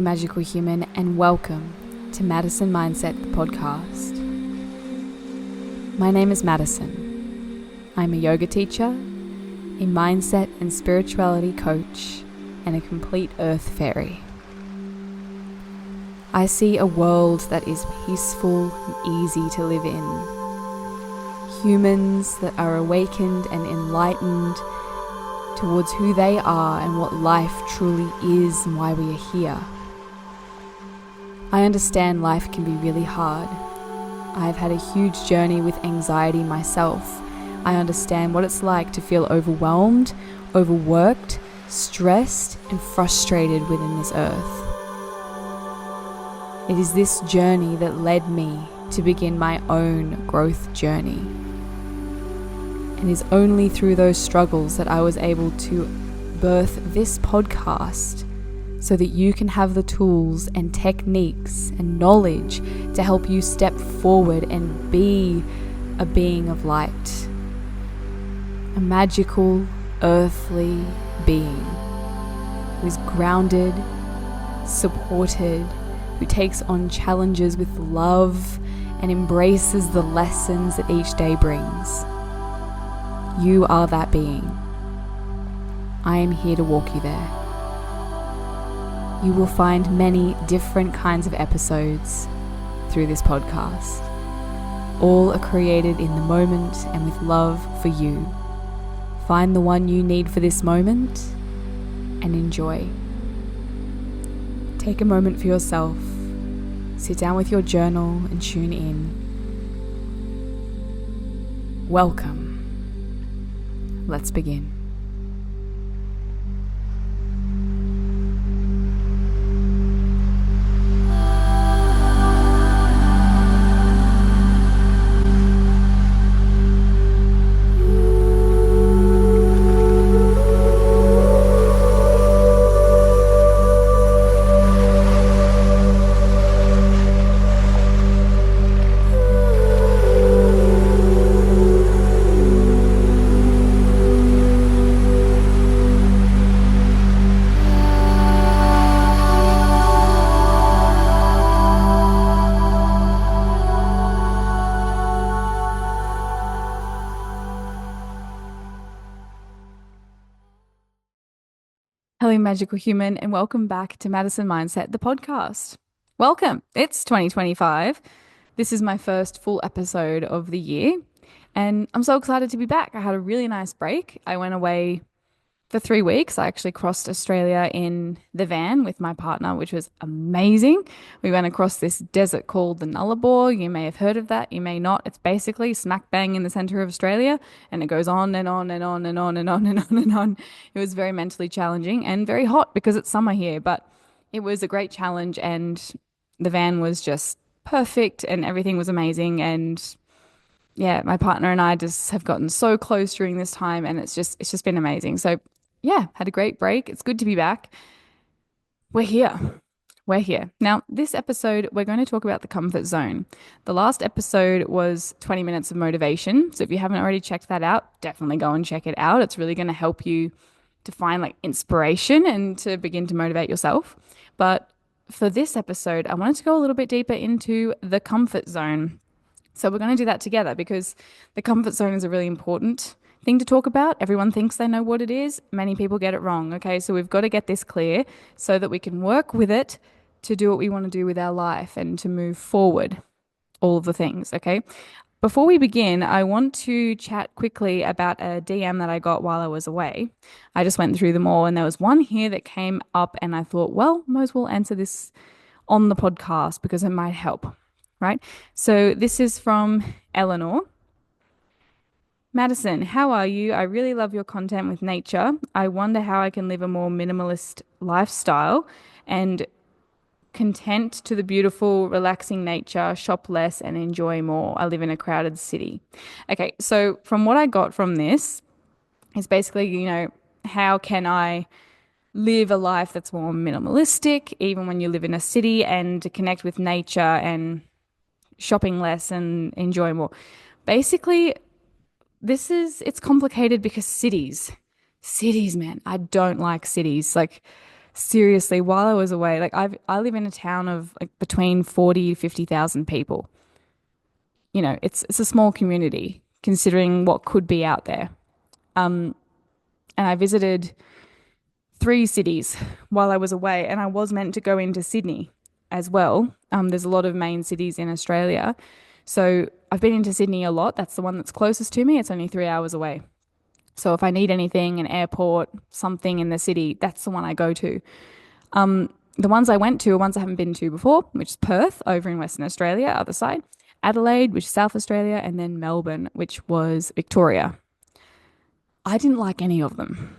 Hello, magical human, and welcome to Madison Mindset, the podcast. My name is Madison. I'm a yoga teacher, a mindset and spirituality coach, and a complete earth fairy. I see a world that is peaceful and easy to live in. Humans that are awakened and enlightened towards who they are and what life truly is and why we are here. I understand life can be really hard. I've had a huge journey with anxiety myself. I understand what it's like to feel overwhelmed, overworked, stressed, and frustrated within this earth. It is this journey that led me to begin my own growth journey. And it is only through those struggles that I was able to birth this podcast so that you can have the tools and techniques and knowledge to help you step forward and be a being of light. A magical, earthly being who is grounded, supported, who takes on challenges with love and embraces the lessons that each day brings. You are that being. I am here to walk you there. You will find many different kinds of episodes through this podcast. All are created in the moment and with love for you. Find the one you need for this moment and enjoy. Take a moment for yourself. Sit down with your journal and tune in. Welcome. Let's begin. Hello, magical human, and welcome back to Madison Mindset, the podcast. Welcome. It's 2025. This is my first full episode of the year, and I'm so excited to be back. I had a really nice break. I went away for 3 weeks. I actually crossed Australia in the van with my partner, which was amazing. We went across this desert called the Nullarbor. You may have heard of that. You may not. It's basically smack bang in the center of Australia, and it goes on and on and on and on and on and on and on. It was very mentally challenging and very hot because it's summer here, but it was a great challenge, and the van was just perfect and everything was amazing. And yeah, my partner and I just have gotten so close during this time, and it's just been amazing. So yeah, had a great break. It's good to be back. We're here. We're here. Now, this episode, we're going to talk about the comfort zone. The last episode was 20 minutes of motivation. So if you haven't already checked that out, definitely go and check it out. It's really going to help you to find like inspiration and to begin to motivate yourself. But for this episode, I wanted to go a little bit deeper into the comfort zone. So we're going to do that together because the comfort zone is a really important thing to talk about. Everyone thinks they know what it is. Many people get it wrong. Okay, so we've got to get this clear so that we can work with it to do what we want to do with our life and to move forward. All of the things. Okay. Before we begin, I want to chat quickly about a DM that I got while I was away. I just went through them all, and there was one here that came up, and I thought, well, might as well answer this on the podcast because it might help. Right. So this is from Eleanor. Madison, how are you? I really love your content with nature. I wonder how I can live a more minimalist lifestyle and content to the beautiful, relaxing nature, shop less and enjoy more. I live in a crowded city. Okay, so from what I got from this is basically, how can I live a life that's more minimalistic, even when you live in a city, and to connect with nature and shopping less and enjoy more. Basically, it's complicated because cities, man, I don't like cities. Like Seriously, while I was away, like I live in a town of like between 40 to 50,000 people. It's a small community considering what could be out there. And I visited three cities while I was away, and I was meant to go into Sydney as well. There's a lot of main cities in Australia. So I've been into Sydney a lot. That's the one that's closest to me. It's only 3 hours away. So if I need anything, an airport, something in the city, that's the one I go to. The ones I went to are ones I haven't been to before, which is Perth over in Western Australia, other side, Adelaide, which is South Australia, and then Melbourne, which was Victoria. I didn't like any of them.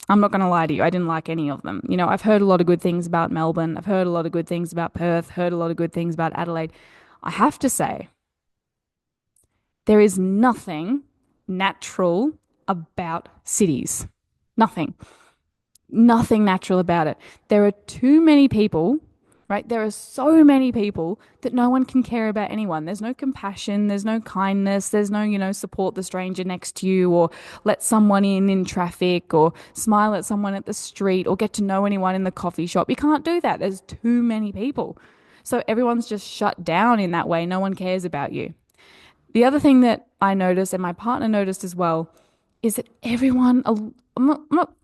I'm not going to lie to you. I didn't like any of them. I've heard a lot of good things about Melbourne. I've heard a lot of good things about Perth, heard a lot of good things about Adelaide. I have to say, there is nothing natural about cities. Nothing. Nothing natural about it. There are too many people, right? There are so many people that no one can care about anyone. There's no compassion, there's no kindness, there's no, support the stranger next to you or let someone in traffic or smile at someone at the street or get to know anyone in the coffee shop. You can't do that. There's too many people. So everyone's just shut down in that way. No one cares about you. The other thing that I noticed and my partner noticed as well is that everyone, I'm not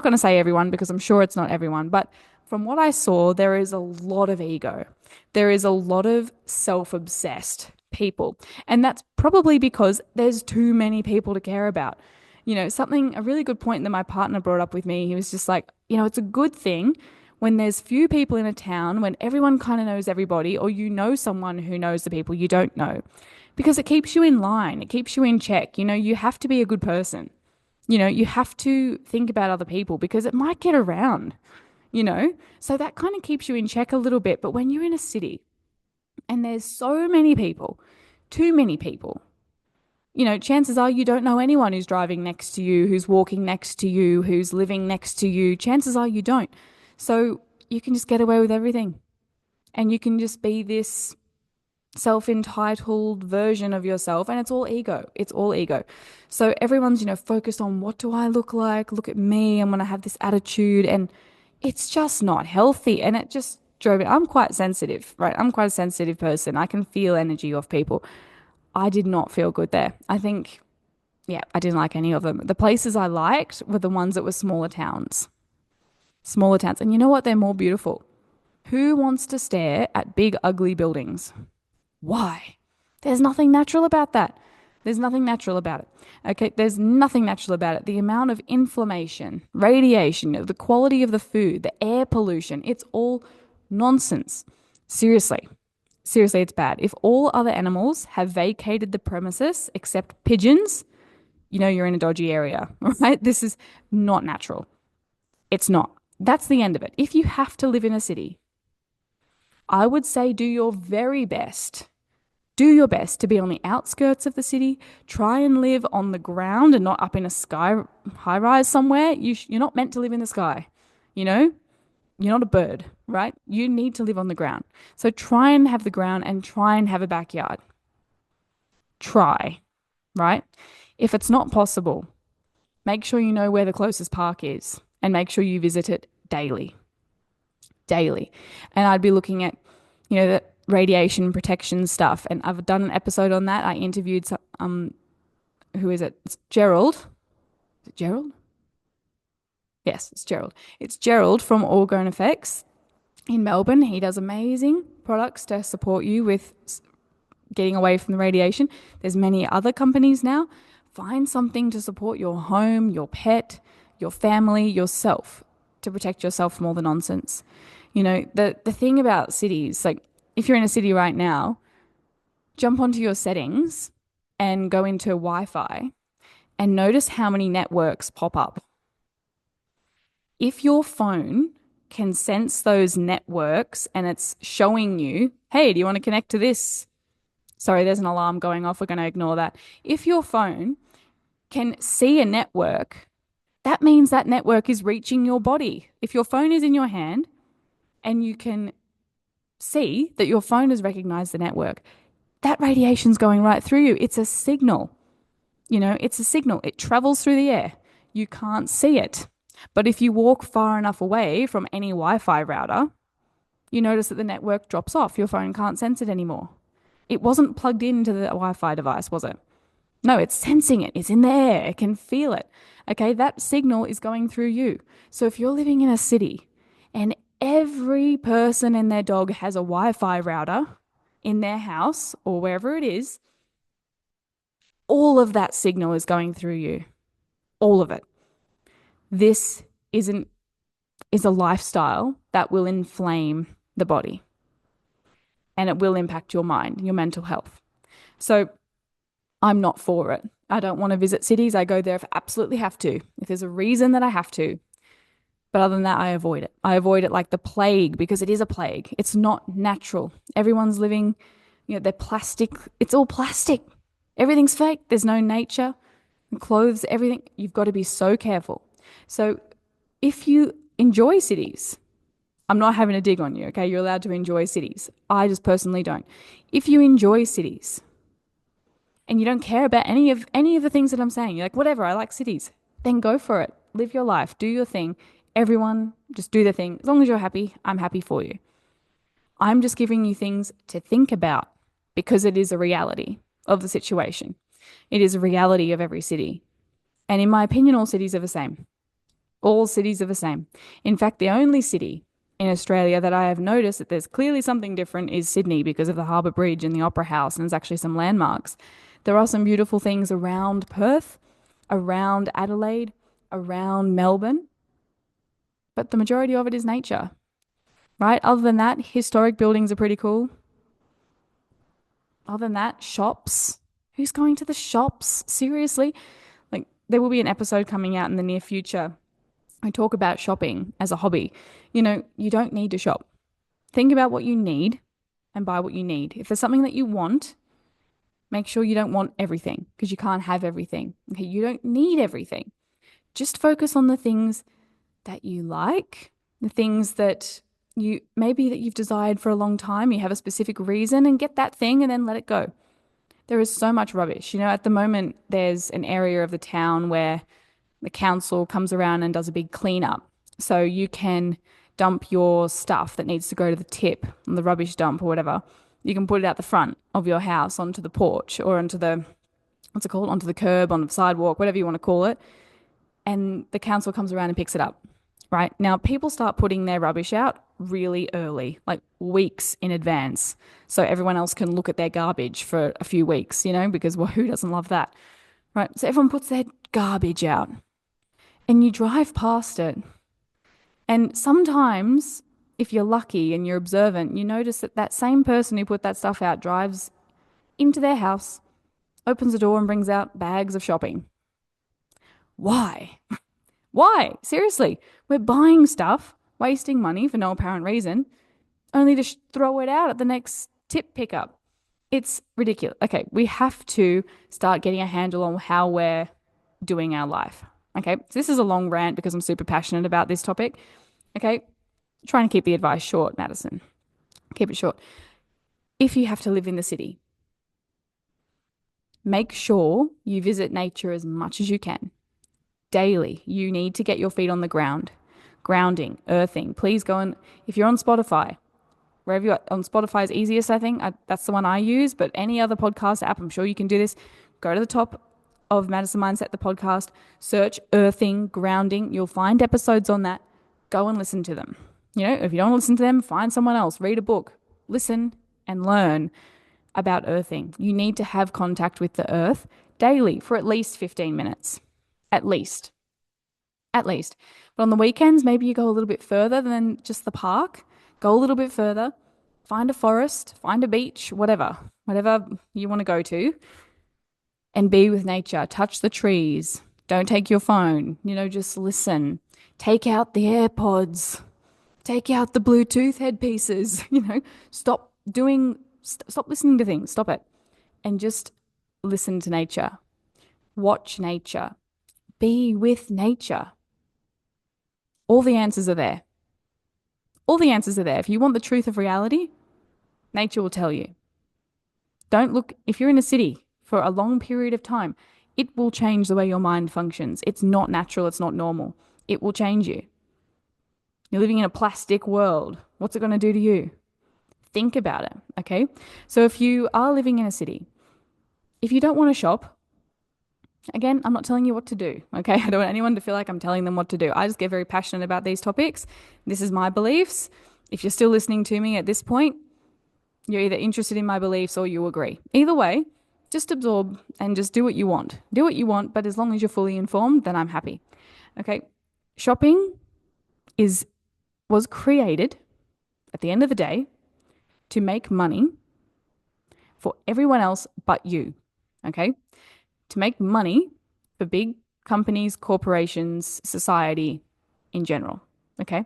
going to say everyone because I'm sure it's not everyone, but from what I saw, there is a lot of ego. There is a lot of self-obsessed people. And that's probably because there's too many people to care about. A really good point that my partner brought up with me, he was just like, it's a good thing when there's few people in a town, when everyone kind of knows everybody, or someone who knows the people you don't know, because it keeps you in line, it keeps you in check. You have to be a good person. You have to think about other people because it might get around, you know? So that kind of keeps you in check a little bit. But when you're in a city and there's so many people, too many people, chances are you don't know anyone who's driving next to you, who's walking next to you, who's living next to you. Chances are you don't. So you can just get away with everything and you can just be this self-entitled version of yourself, and it's all ego. So everyone's focused on, what do I look like, look at me, I'm going to have this attitude, and it's just not healthy. And it just drove me. I'm quite sensitive, right? I'm quite a sensitive person. I can feel energy of people. I did not feel good there. I think, yeah, I didn't like any of them. The places I liked were the ones that were smaller towns, and you know what, they're more beautiful. Who wants to stare at big ugly buildings? Why? There's nothing natural about that. There's nothing natural about it. Okay, there's nothing natural about it. The amount of inflammation, radiation, the quality of the food, the air pollution, it's all nonsense. Seriously. Seriously, it's bad. If all other animals have vacated the premises except pigeons, you're in a dodgy area, right? This is not natural. It's not. That's the end of it. If you have to live in a city, I would say do your very best. Do your best to be on the outskirts of the city. Try and live on the ground and not up in a sky high rise somewhere. You're not meant to live in the sky. You know, you're not a bird, right? You need to live on the ground. So try and have the ground and try and have a backyard. Try, right? If it's not possible, make sure you know where the closest park is and make sure you visit it daily. Daily. And I'd be looking at, the radiation protection stuff. And I've done an episode on that. I interviewed who is it? It's Gerald. Is it Gerald? Yes, it's Gerald. It's Gerald from Orgone Effects in Melbourne. He does amazing products to support you with getting away from the radiation. There's many other companies now. Find something to support your home, your pet, your family, yourself, to protect yourself from all the nonsense. The thing about cities, like if you're in a city right now, jump onto your settings and go into Wi-Fi and notice how many networks pop up. If your phone can sense those networks and it's showing you, hey, do you want to connect to this? Sorry, there's an alarm going off. We're going to ignore that. If your phone can see a network, that means that network is reaching your body. If your phone is in your hand and you can see that your phone has recognized the network, that radiation's going right through you. It's a signal. It's a signal. It travels through the air. You can't see it. But if you walk far enough away from any Wi-Fi router, you notice that the network drops off. Your phone can't sense it anymore. It wasn't plugged into the Wi-Fi device, was it? No, it's sensing it. It's in the air. It can feel it. Okay, that signal is going through you. So if you're living in a city and every person and their dog has a Wi Fi router in their house or wherever it is, all of that signal is going through you. All of it. This isn't is a lifestyle that will inflame the body and it will impact your mind, your mental health. So I'm not for it. I don't want to visit cities. I go there if I absolutely have to. If there's a reason that I have to. But other than that, I avoid it. I avoid it like the plague because it is a plague. It's not natural. Everyone's living, they're plastic. It's all plastic. Everything's fake. There's no nature. Clothes, everything. You've got to be so careful. So if you enjoy cities, I'm not having a dig on you, okay? You're allowed to enjoy cities. I just personally don't. If you enjoy cities and you don't care about any of the things that I'm saying, you're like, whatever, I like cities, then go for it. Live your life. Do your thing. Everyone just do their thing. As long as you're happy, I'm happy for you. I'm just giving you things to think about because it is a reality of the situation. It is a reality of every city. And in my opinion, all cities are the same. All cities are the same. In fact, the only city in Australia that I have noticed that there's clearly something different is Sydney because of the Harbour Bridge and the Opera House, and there's actually some landmarks. There are some beautiful things around Perth, around Adelaide, around Melbourne, but the majority of it is nature, right? Other than that, historic buildings are pretty cool. Other than that, shops. Who's going to the shops? Seriously? Like, there will be an episode coming out in the near future. I talk about shopping as a hobby. You don't need to shop. Think about what you need and buy what you need. If there's something that you want, make sure you don't want everything because you can't have everything. Okay, you don't need everything. Just focus on the things that you like, the things that you've desired for a long time, you have a specific reason and get that thing and then let it go. There is so much rubbish. At the moment there's an area of the town where the council comes around and does a big cleanup. So you can dump your stuff that needs to go to the tip on the rubbish dump or whatever. You can put it out the front of your house onto the porch or onto the, what's it called, onto the curb, on the sidewalk, whatever you want to call it. And the council comes around and picks it up. Right now, people start putting their rubbish out really early, like weeks in advance. So everyone else can look at their garbage for a few weeks, because well, who doesn't love that? Right. So everyone puts their garbage out and you drive past it. And sometimes, if you're lucky and you're observant, you notice that that same person who put that stuff out drives into their house, opens the door and brings out bags of shopping. Why? Why? Seriously, we're buying stuff, wasting money for no apparent reason, only to throw it out at the next tip pickup. It's ridiculous. Okay, we have to start getting a handle on how we're doing our life. Okay, so this is a long rant because I'm super passionate about this topic. Okay, trying to keep the advice short, Madison. Keep it short. If you have to live in the city, make sure you visit nature as much as you can. Daily, you need to get your feet on the ground. Grounding, earthing. Please go and, if you're on Spotify, wherever you're on Spotify is easiest, I think. That's the one I use, but any other podcast app, I'm sure you can do this. Go to the top of Madison Mindset, the podcast, search earthing, grounding. You'll find episodes on that. Go and listen to them. If you don't listen to them, find someone else, read a book, listen and learn about earthing. You need to have contact with the earth daily for at least 15 minutes. At least. At least. But on the weekends, maybe you go a little bit further than just the park. Go a little bit further. Find a forest, find a beach, whatever you want to go to. And be with nature. Touch the trees. Don't take your phone. Just listen. Take out the AirPods. Take out the Bluetooth headpieces. Stop listening to things. Stop it. And just listen to nature. Watch nature. Be with nature. All the answers are there. All the answers are there. If you want the truth of reality, nature will tell you. Don't look, if you're in a city for a long period of time, it will change the way your mind functions. It's not natural. It's not normal. It will change you. You're living in a plastic world. What's it going to do to you? Think about it, okay? So if you are living in a city, if you don't want to shop, again, I'm not telling you what to do, okay? I don't want anyone to feel like I'm telling them what to do. I just get very passionate about these topics. This is my beliefs. If you're still listening to me at this point, you're either interested in my beliefs or you agree. Either way, just absorb and just do what you want. Do what you want, but as long as you're fully informed, then I'm happy. Okay? Shopping is was created at the end of the day to make money for everyone else but you. Okay? To make money for big companies, corporations, society in general. Okay?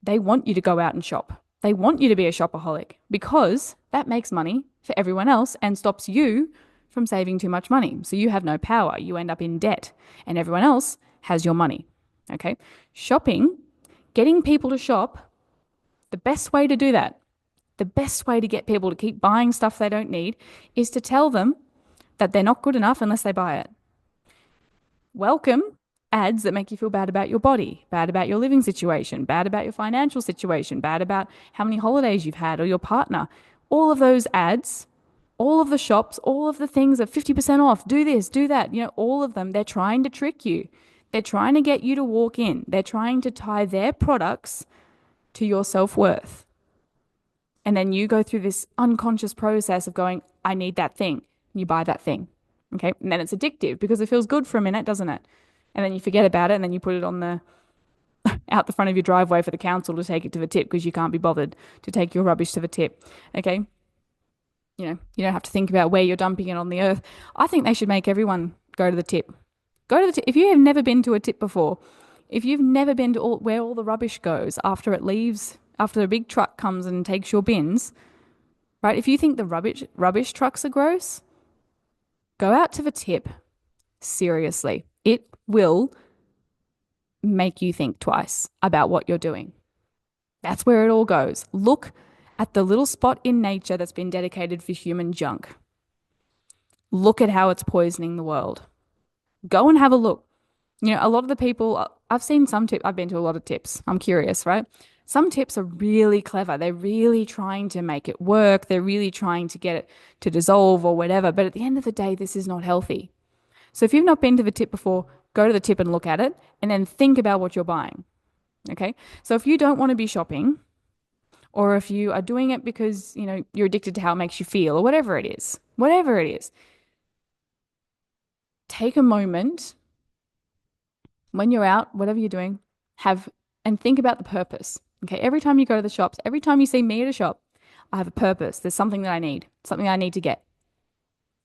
They want you to go out and shop. They want you to be a shopaholic because that makes money for everyone else and stops you from saving too much money. So you have no power. You end up in debt and everyone else has your money. Okay? Shopping, getting people to shop, the best way to do that, the best way to get people to keep buying stuff they don't need is to tell them that they're not good enough unless they buy it. Welcome ads that make you feel bad about your body, bad about your living situation, bad about your financial situation, bad about how many holidays you've had or your partner. All of those ads, all of the shops, all of the things are 50% off, do this, do that, all of them, they're trying to trick you. They're trying to get you to walk in. They're trying to tie their products to your self-worth. And then you go through this unconscious process of going, I need that thing. And you buy that thing. Okay. And then it's addictive because it feels good for a minute, doesn't it? And then you forget about it and then you put it on the out the front of your driveway for the council to take it to the tip because you can't be bothered to take your rubbish to the tip. Okay. You don't have to think about where you're dumping it on the earth. I think they should make everyone go to the tip. Go to the tip. If you have never been to a tip before, if you've never been to where all the rubbish goes after it leaves, after a big truck comes and takes your bins, right? If you think the rubbish trucks are gross, go out to the tip. Seriously, it will make you think twice about what you're doing. That's where it all goes. Look at the little spot in nature that's been dedicated for human junk. Look at how it's poisoning the world. Go and have a look. A lot of the people, I've seen some tips, I've been to a lot of tips. I'm curious, right? Some tips are really clever. They're really trying to make it work. They're really trying to get it to dissolve or whatever. But at the end of the day, this is not healthy. So if you've not been to the tip before, go to the tip and look at it and then think about what you're buying. Okay. So if you don't want to be shopping, or if you are doing it because, you're addicted to how it makes you feel or whatever it is, take a moment when you're out, whatever you're doing, and think about the purpose. Okay. Every time you go to the shops, every time you see me at a shop, I have a purpose. There's something that I need, something I need to get.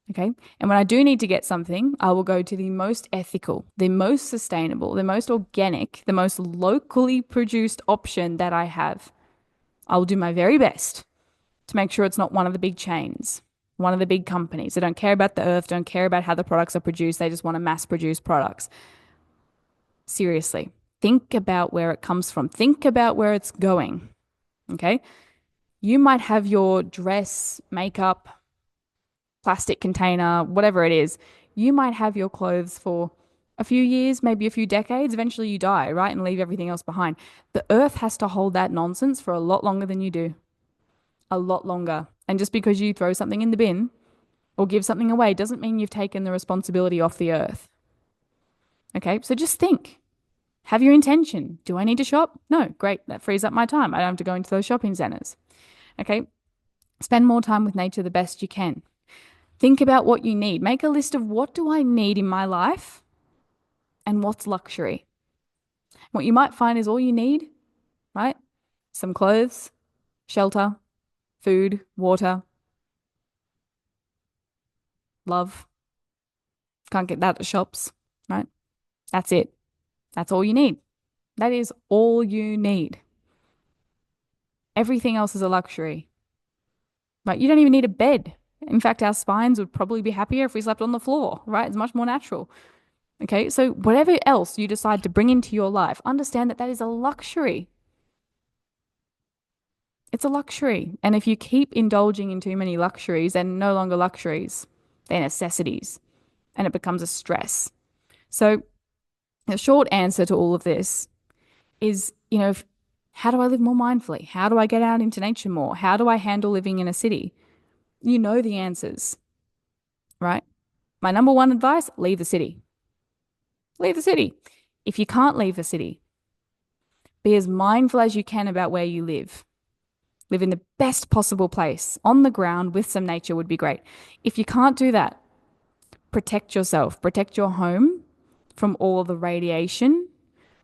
Okay. And when I do need to get something, I will go to the most ethical, the most sustainable, the most organic, the most locally produced option that I have. I will do my very best to make sure it's not one of the big chains, one of the big companies. They don't care about the earth, don't care about how the products are produced. They just want to mass produce products. Seriously, think about where it comes from. Think about where it's going. Okay. You might have your dress, makeup, plastic container, whatever it is. You might have your clothes for a few years, maybe a few decades. Eventually you die, right? And leave everything else behind. The earth has to hold that nonsense for a lot longer than you do. A lot longer. And just because you throw something in the bin or give something away doesn't mean you've taken the responsibility off the earth. Okay, so just think. Have your intention. Do I need to shop? No, great. That frees up my time. I don't have to go into those shopping centers. Okay, spend more time with nature the best you can. Think about what you need. Make a list of what do I need in my life and what's luxury. What you might find is all you need, right? Some clothes, shelter, food, water, love. Can't get that at the shops, right? That's it. That's all you need. That is all you need. Everything else is a luxury, right? You don't even need a bed. In fact, our spines would probably be happier if we slept on the floor, right? It's much more natural. Okay, so whatever else you decide to bring into your life, understand that that is a luxury. It's a luxury. And if you keep indulging in too many luxuries, they're no longer luxuries, they're necessities, and it becomes a stress. So The short answer to all of this is, how do I live more mindfully? How do I get out into nature more? How do I handle living in a city? You know the answers, right? My number one advice, leave the city. Leave the city. If you can't leave the city, be as mindful as you can about where you live. Live in the best possible place on the ground with some nature would be great. If you can't do that, protect yourself, protect your home from all of the radiation,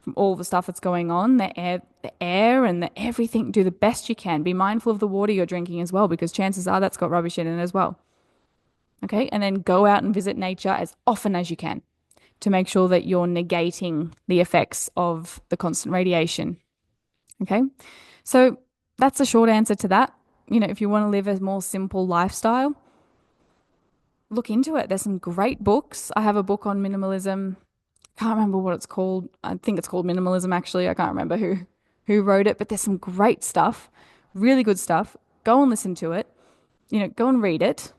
from all the stuff that's going on, the air and the everything. Do the best you can. Be mindful of the water you're drinking as well, because chances are that's got rubbish in it as well. Okay. And then go out and visit nature as often as you can to make sure that you're negating the effects of the constant radiation. Okay. So that's the short answer to that. If you want to live a more simple lifestyle, look into it. There's some great books. I have a book on minimalism. Can't remember what it's called. I think it's called Minimalism actually. I can't remember who wrote it, but there's some great stuff, really good stuff. Go and listen to it. Go and read it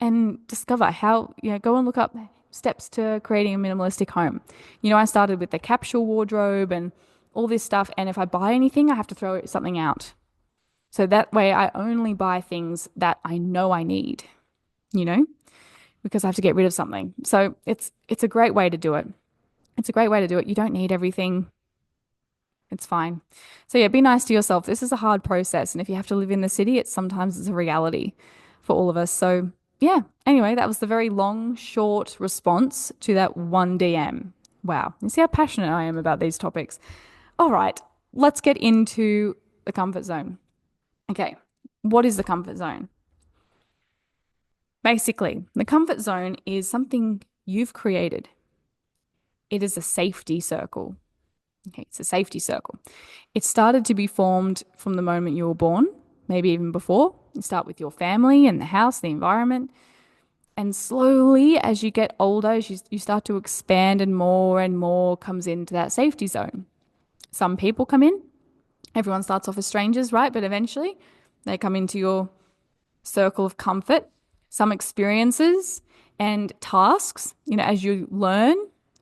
and discover how, go and look up steps to creating a minimalistic home. I started with the capsule wardrobe and all this stuff, and if I buy anything, I have to throw something out. So that way I only buy things that I know I need, you know, because I have to get rid of something. So it's a great way to do it. It's a great way to do it. You don't need everything. It's fine. So yeah, be nice to yourself. This is a hard process, and if you have to live in the city, it's a reality for all of us. So yeah. Anyway, that was the very long, short response to that one DM. Wow. You see how passionate I am about these topics. All right, let's get into the comfort zone. Okay. What is the comfort zone? Basically, the comfort zone is something you've created. It is a safety circle. Okay, it's a safety circle. It started to be formed from the moment you were born, maybe even before. You start with your family and the house, the environment. And slowly, as you get older, as you start to expand and more comes into that safety zone. Some people come in. Everyone starts off as strangers, right? But eventually they come into your circle of comfort, some experiences and tasks, as you learn,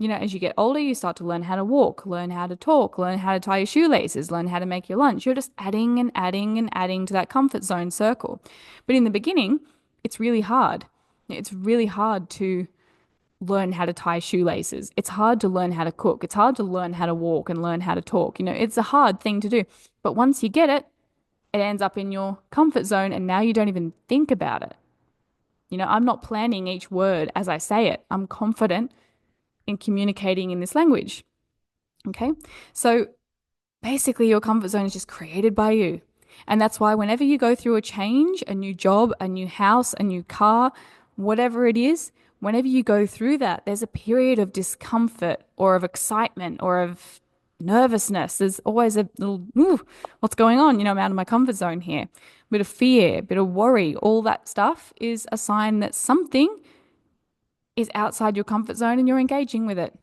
as you get older, you start to learn how to walk, learn how to talk, learn how to tie your shoelaces, learn how to make your lunch. You're just adding and adding and adding to that comfort zone circle. But in the beginning, it's really hard. It's really hard to learn how to tie shoelaces. It's hard to learn how to cook. It's hard to learn how to walk and learn how to talk. It's a hard thing to do. But once you get it, it ends up in your comfort zone and now you don't even think about it. I'm not planning each word as I say it. I'm confident in communicating in this language. Okay. So basically, your comfort zone is just created by you. And that's why whenever you go through a change, a new job, a new house, a new car, whatever it is, whenever you go through that, there's a period of discomfort or of excitement or of nervousness. There's always a little, ooh, what's going on? I'm out of my comfort zone here. A bit of fear, a bit of worry, all that stuff is a sign that something is outside your comfort zone and you're engaging with it.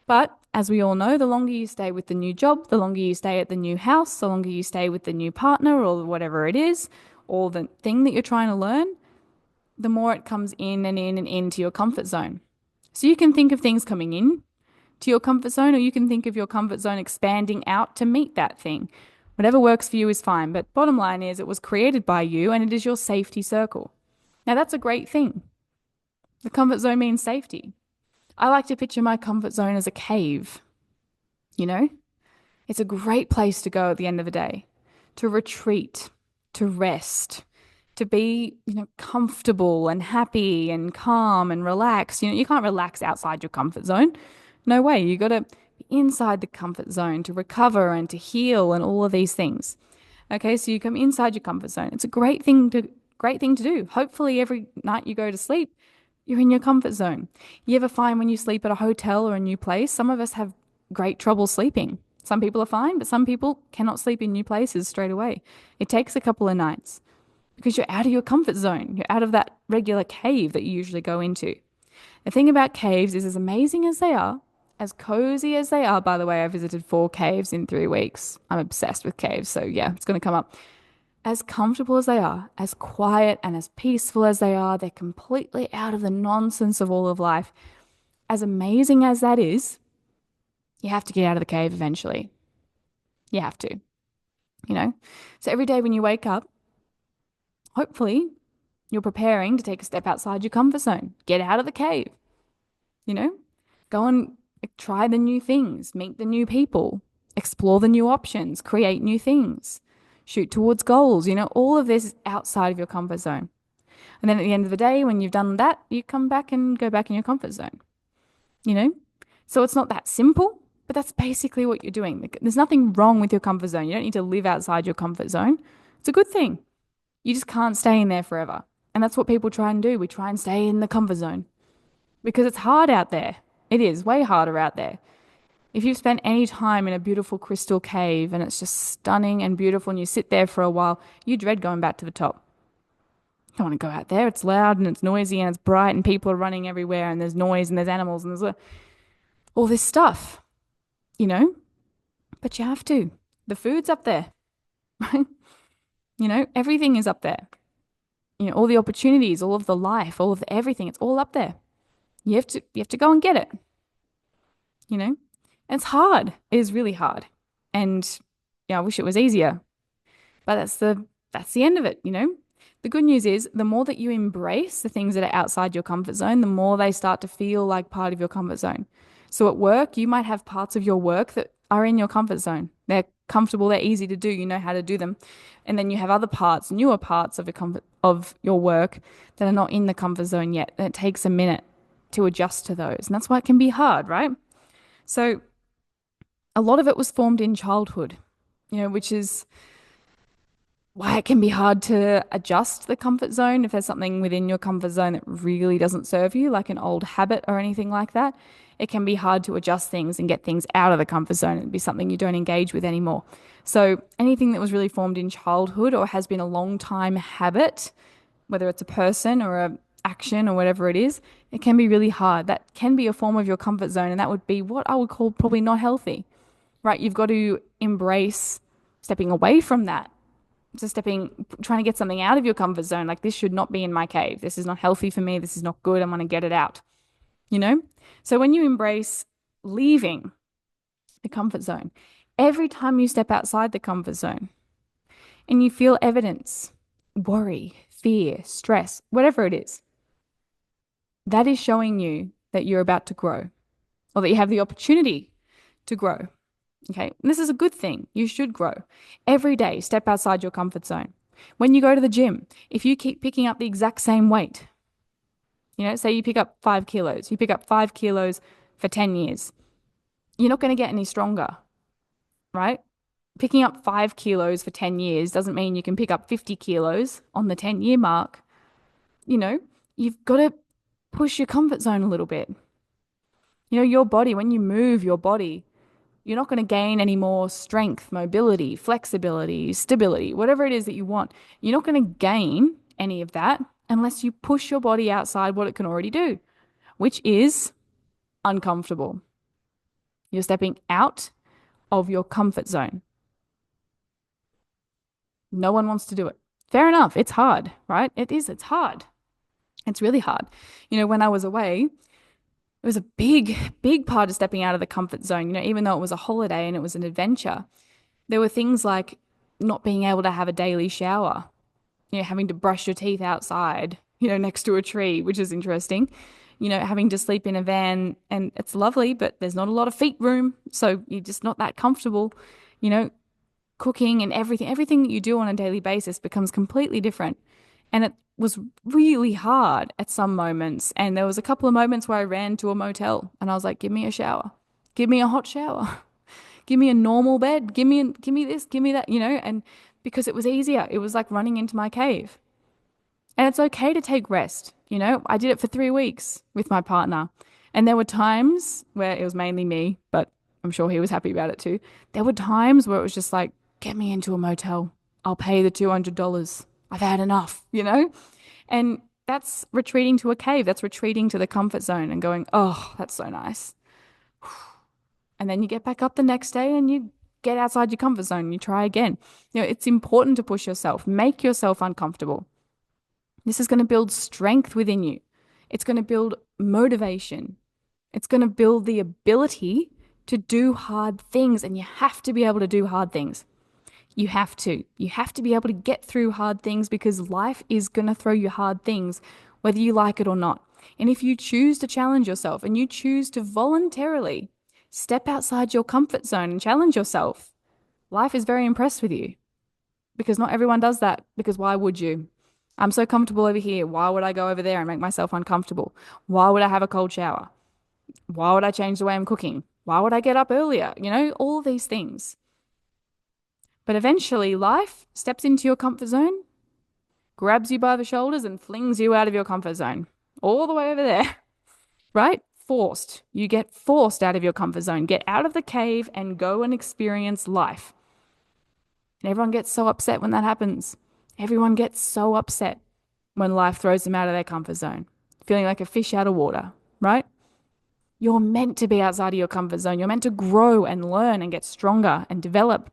But as we all know, the longer you stay with the new job, the longer you stay at the new house, the longer you stay with the new partner or whatever it is, or the thing that you're trying to learn, the more it comes in and in and into your comfort zone. So you can think of things coming in to your comfort zone, or you can think of your comfort zone expanding out to meet that thing. Whatever works for you is fine. But bottom line is it was created by you and it is your safety circle. Now that's a great thing. The comfort zone means safety. I like to picture my comfort zone as a cave. You know, it's a great place to go at the end of the day, to retreat, to rest, to be, comfortable and happy and calm and relaxed. You can't relax outside your comfort zone. No way. You got to be inside the comfort zone to recover and to heal and all of these things. Okay, so you come inside your comfort zone. It's a great thing to do. Hopefully every night you go to sleep, you're in your comfort zone. You ever find when you sleep at a hotel or a new place, some of us have great trouble sleeping. Some people are fine, but some people cannot sleep in new places straight away. It takes a couple of nights because you're out of your comfort zone. You're out of that regular cave that you usually go into. The thing about caves is as amazing as they are, as cozy as they are, by the way, I visited 4 caves in 3 weeks. I'm obsessed with caves, so yeah, it's going to come up. As comfortable as they are, as quiet and as peaceful as they are, they're completely out of the nonsense of all of life. As amazing as that is, You have to get out of the cave eventually. You have to, you know? So every day when you wake up, hopefully you're preparing to take a step outside your comfort zone. Get out of the cave, you know? Go and try the new things, meet the new people, explore the new options, create new things, shoot towards goals. All of this is outside of your comfort zone. And then at the end of the day, when you've done that, you come back and go back in your comfort zone, you know? So it's not that simple, but that's basically what you're doing. There's nothing wrong with your comfort zone. You don't need to live outside your comfort zone. It's a good thing. You just can't stay in there forever. And that's what people try and do. We try and stay in the comfort zone because it's hard out there. It is way harder out there. If you've spent any time in a beautiful crystal cave and it's just stunning and beautiful and you sit there for a while, you dread going back to the top. You don't want to go out there. It's loud and it's noisy and it's bright and people are running everywhere and there's noise and there's animals and there's all this stuff, you know? But you have to. The food's up there, right? Everything is up there. All the opportunities, all of the life, all of the everything, it's all up there. You have to go and get it, you know? And it's hard. It is really hard. And yeah, I wish it was easier. But that's the end of it. The good news is the more that you embrace the things that are outside your comfort zone, the more they start to feel like part of your comfort zone. So at work, you might have parts of your work that are in your comfort zone. They're comfortable, they're easy to do, you know how to do them. And then you have other parts, newer parts of your work that are not in the comfort zone yet. And it takes a minute to adjust to those. And that's why it can be hard, right? So a lot of it was formed in childhood, which is why it can be hard to adjust the comfort zone if there's something within your comfort zone that really doesn't serve you, like an old habit or anything like that. It can be hard to adjust things and get things out of the comfort zone and be something you don't engage with anymore. So anything that was really formed in childhood or has been a long time habit, whether it's a person or a action or whatever it is, it can be really hard. That can be a form of your comfort zone, and that would be what I would call probably not healthy, right? You've got to embrace stepping away from that, trying to get something out of your comfort zone. Like, this should not be in my cave. This is not healthy for me. This is not good. I'm going to get it out, you know? So when you embrace leaving the comfort zone, every time you step outside the comfort zone and you feel evidence, worry, fear, stress, whatever it is, that is showing you that you're about to grow or that you have the opportunity to grow. Okay. And this is a good thing. You should grow. Every day, step outside your comfort zone. When you go to the gym, if you keep picking up the exact same weight, say you pick up 5 kilos, you pick up 5 kilos for 10 years, you're not going to get any stronger, right? Picking up 5 kilos for 10 years doesn't mean you can pick up 50 kilos on the 10-year mark. You've got to push your comfort zone a little bit. Your body, when you move your body, you're not going to gain any more strength, mobility, flexibility, stability, whatever it is that you want. You're not going to gain any of that unless you push your body outside what it can already do, which is uncomfortable. You're stepping out of your comfort zone. No one wants to do it. Fair enough. It's hard, right? It is. It's hard. It's really hard. When I was away, it was a big, big part of stepping out of the comfort zone. Even though it was a holiday and it was an adventure, there were things like not being able to have a daily shower, having to brush your teeth outside, next to a tree, which is interesting, having to sleep in a van, and it's lovely, but there's not a lot of feet room. So you're just not that comfortable, cooking and everything that you do on a daily basis becomes completely different. And it was really hard at some moments. And there was a couple of moments where I ran to a motel and I was like, give me a shower, give me a hot shower, give me a normal bed, give me this, give me that, and because it was easier, it was like running into my cave. And it's okay to take rest. I did it for 3 weeks with my partner. And there were times where it was mainly me, but I'm sure he was happy about it too. There were times where it was just like, get me into a motel. I'll pay the $200. I've had enough, And that's retreating to a cave. That's retreating to the comfort zone and going, oh, that's so nice. And then you get back up the next day and you get outside your comfort zone and you try again. It's important to push yourself, make yourself uncomfortable. This is going to build strength within you. It's going to build motivation. It's going to build the ability to do hard things, and you have to be able to do hard things. You have to. You have to be able to get through hard things because life is going to throw you hard things, whether you like it or not. And if you choose to challenge yourself and you choose to voluntarily step outside your comfort zone and challenge yourself, life is very impressed with you because not everyone does that. Because why would you? I'm so comfortable over here. Why would I go over there and make myself uncomfortable? Why would I have a cold shower? Why would I change the way I'm cooking? Why would I get up earlier? All these things. But eventually, life steps into your comfort zone, grabs you by the shoulders, and flings you out of your comfort zone, all the way over there, right? Forced. You get forced out of your comfort zone. Get out of the cave and go and experience life. And everyone gets so upset when that happens. Everyone gets so upset when life throws them out of their comfort zone, feeling like a fish out of water, right? You're meant to be outside of your comfort zone. You're meant to grow and learn and get stronger and develop.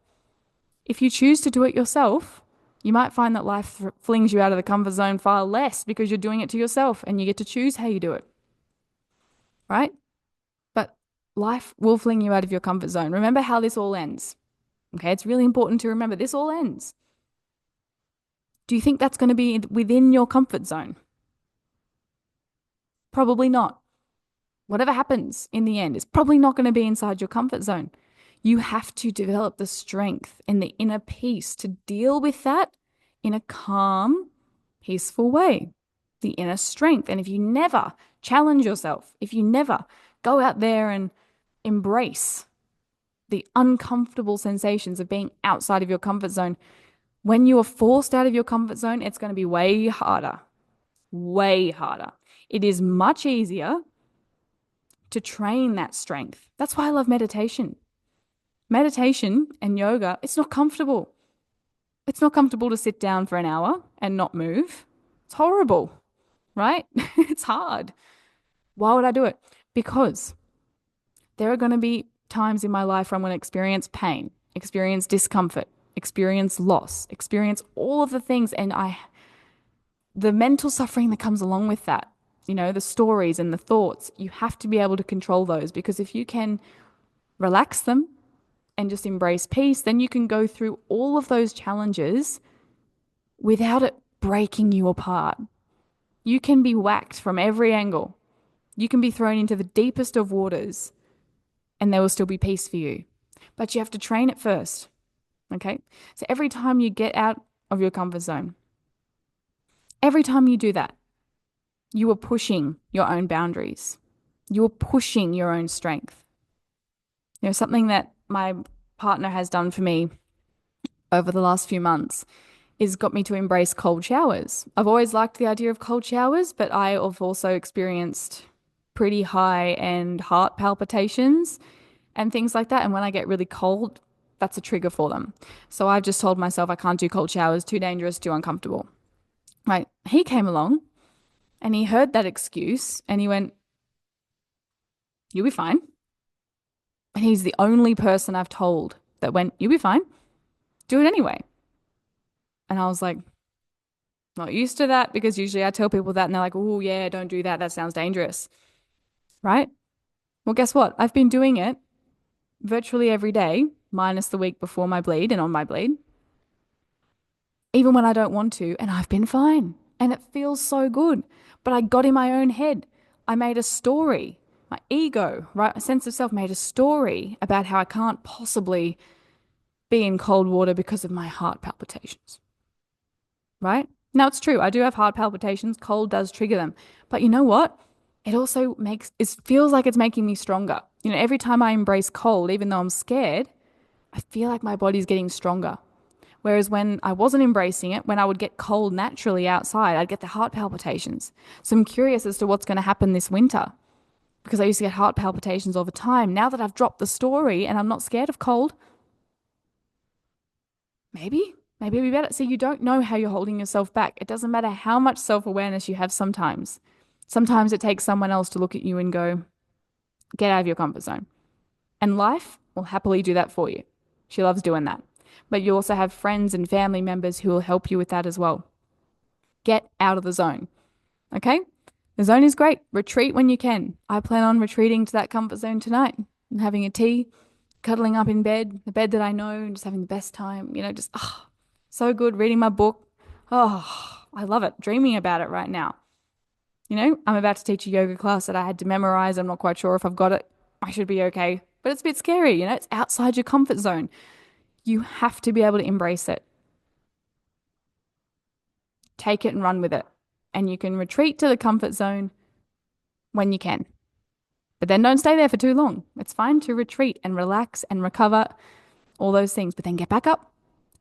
If you choose to do it yourself, you might find that life flings you out of the comfort zone far less because you're doing it to yourself and you get to choose how you do it, right? But life will fling you out of your comfort zone. Remember how this all ends. Okay, it's really important to remember this all ends. Do you think that's going to be within your comfort zone? Probably not. Whatever happens in the end is probably not going to be inside your comfort zone. You have to develop the strength and the inner peace to deal with that in a calm, peaceful way. The inner strength. And if you never challenge yourself, if you never go out there and embrace the uncomfortable sensations of being outside of your comfort zone, when you are forced out of your comfort zone, it's going to be way harder. Way harder. It is much easier to train that strength. That's why I love meditation. Meditation and yoga, it's not comfortable. It's not comfortable to sit down for an hour and not move. It's horrible, right? It's hard. Why would I do it? Because there are going to be times in my life where I'm going to experience pain, experience discomfort, experience loss, experience all of the things, and the mental suffering that comes along with that, the stories and the thoughts, you have to be able to control those because if you can relax them and just embrace peace, then you can go through all of those challenges without it breaking you apart. You can be whacked from every angle. You can be thrown into the deepest of waters and there will still be peace for you. But you have to train it first. Okay? So every time you get out of your comfort zone, every time you do that, you are pushing your own boundaries. You are pushing your own strength. Something that my partner has done for me over the last few months is got me to embrace cold showers. I've always liked the idea of cold showers, but I have also experienced pretty high end heart palpitations and things like that. And when I get really cold, that's a trigger for them. So I've just told myself I can't do cold showers, too dangerous, too uncomfortable. Right. He came along and he heard that excuse and he went, "You'll be fine." And he's the only person I've told that went, "You'll be fine. Do it anyway." And I was like, not used to that because usually I tell people that and they're like, "Oh, yeah, don't do that. That sounds dangerous." Right? Well, guess what? I've been doing it virtually every day, minus the week before my bleed and on my bleed, even when I don't want to, and I've been fine. And it feels so good. But I got in my own head. I made a story. My ego, right? My sense of self made a story about how I can't possibly be in cold water because of my heart palpitations. Right? Now it's true. I do have heart palpitations. Cold does trigger them. But you know what? It also it feels like it's making me stronger. Every time I embrace cold, even though I'm scared, I feel like my body's getting stronger. Whereas when I wasn't embracing it, when I would get cold naturally outside, I'd get the heart palpitations. So I'm curious as to what's going to happen this winter because I used to get heart palpitations all the time. Now that I've dropped the story and I'm not scared of cold, maybe it'll be better. So you don't know how you're holding yourself back. It doesn't matter how much self-awareness you have sometimes. Sometimes it takes someone else to look at you and go, "Get out of your comfort zone." And life will happily do that for you. She loves doing that. But you also have friends and family members who will help you with that as well. Get out of the zone. Okay? The zone is great. Retreat when you can. I plan on retreating to that comfort zone tonight. and having a tea, cuddling up in bed, the bed that I know, and just having the best time, just so good reading my book. Oh, I love it. Dreaming about it right now. I'm about to teach a yoga class that I had to memorize. I'm not quite sure if I've got it. I should be okay. But it's a bit scary, it's outside your comfort zone. You have to be able to embrace it, take it and run with it. And you can retreat to the comfort zone when you can. But then don't stay there for too long. It's fine to retreat and relax and recover, all those things. But then get back up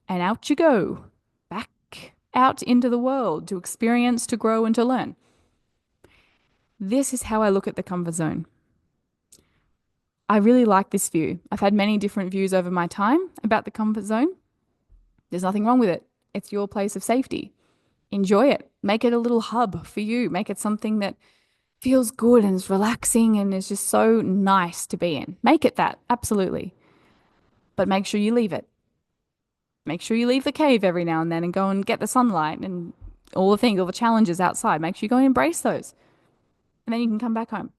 and out you go. Back out into the world to experience, to grow, and to learn. This is how I look at the comfort zone. I really like this view. I've had many different views over my time about the comfort zone. There's nothing wrong with it. It's your place of safety. Enjoy it. Make it a little hub for you. Make it something that feels good and is relaxing and is just so nice to be in. Make it that, absolutely. But make sure you leave it. Make sure you leave the cave every now and then and go and get the sunlight and all the things, all the challenges outside. Make sure you go and embrace those. And then you can come back home.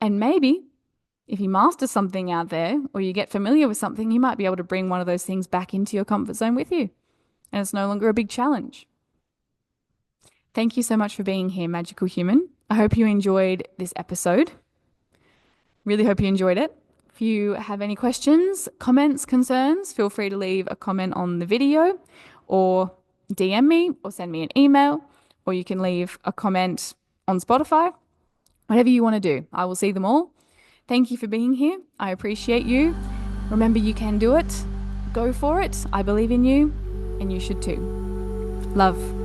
And maybe if you master something out there or you get familiar with something, you might be able to bring one of those things back into your comfort zone with you. And it's no longer a big challenge. Thank you so much for being here, Magical Human. I hope you enjoyed this episode. Really hope you enjoyed it. If you have any questions, comments, concerns, feel free to leave a comment on the video or DM me or send me an email, or you can leave a comment on Spotify. Whatever you want to do, I will see them all. Thank you for being here. I appreciate you. Remember, you can do it. Go for it. I believe in you, and you should too. Love.